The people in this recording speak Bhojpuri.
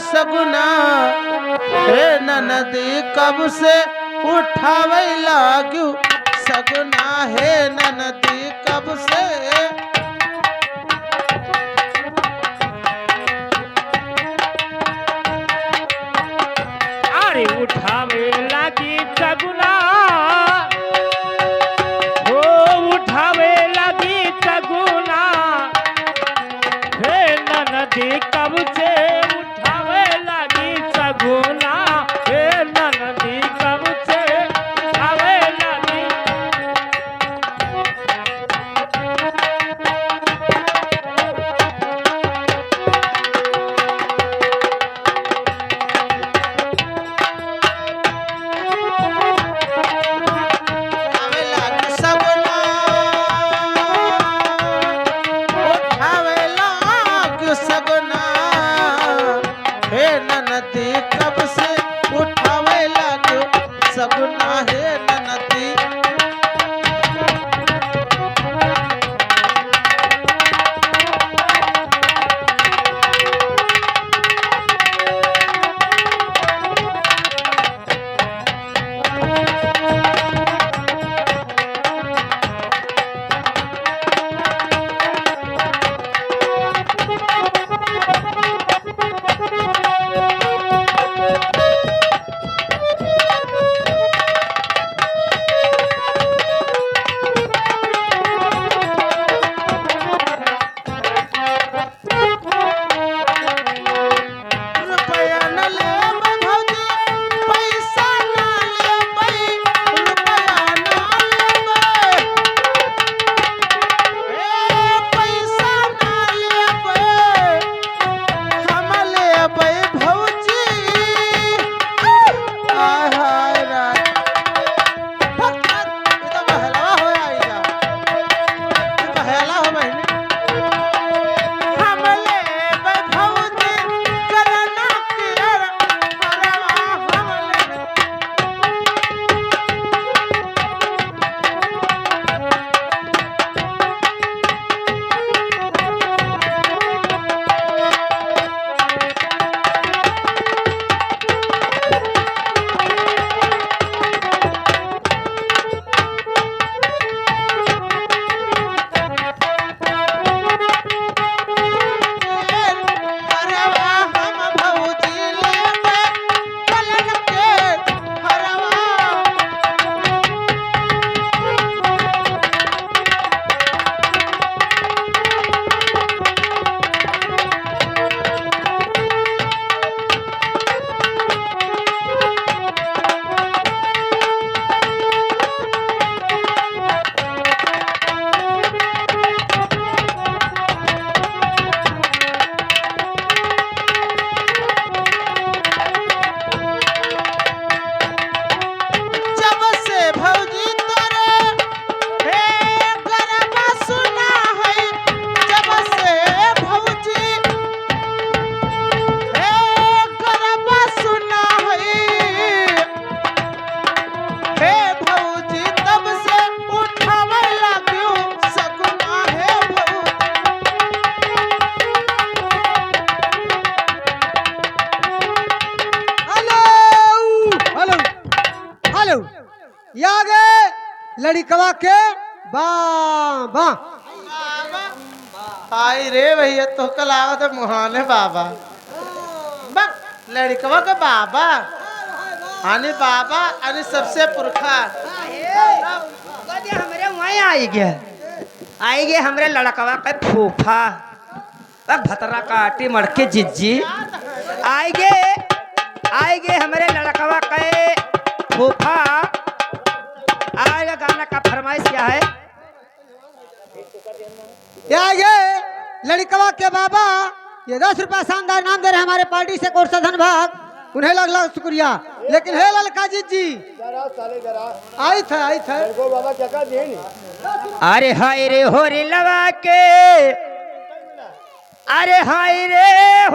सगुना हे ननदी कब से उठावे लागू सगुना हे ननदी कब से अरे उठावे लागी सगुना हो उठावे लागी सगुना हे ननदी कब से उठावे लागी सगुना हे ननदी कब से उठावे लागी उठावे लागू सगुना उठावे लागू सगुना हे ननदी कब से उठावे लागू सगुना हे ननदी रुपया न लेबै भौजी पैसा न लेबै रुपया न लेबै पैसा न लेबै हम लेबै भौजी हाय हाय राय ये तो बहलवा हो आइला ये बहला हो बहिनी हम लेबै भौजी करना कियर परवा हम लेबै परवा हम भौजी लेबै कलन के परवा जब से भौजी तोरे हे गरबा सुना है जब से भौजी हे गरबा सुना है हे भौजी तब से उठावे लाग्यो सगुना हे भौजी हेलो हेलो हेलो ये आ गए लड़िकवा के बाबा आई रे भैया तो कल आवत मुहाने बाबा बक लड़कवा का बाबा आने बाबा आने सबसे पुरखा हमरे वहीं आई गए हमरे लड़कवा के फूफा भतरा काटी मड़के जिज्जी आई गए हमरे लड़कवा के फूफा आएगा गाना का फरमाइश क्या है ये आ गए लड़िकवा के बाबा ये 10 रुपया शानदार नाम दे रहे हैं हमारे पार्टी से कोर्सा धनभाग उन्हें लग लग शुक्रिया लेकिन हे ललका जी आई थे अरे हाय रे हो रे लवा के अरे हाय रे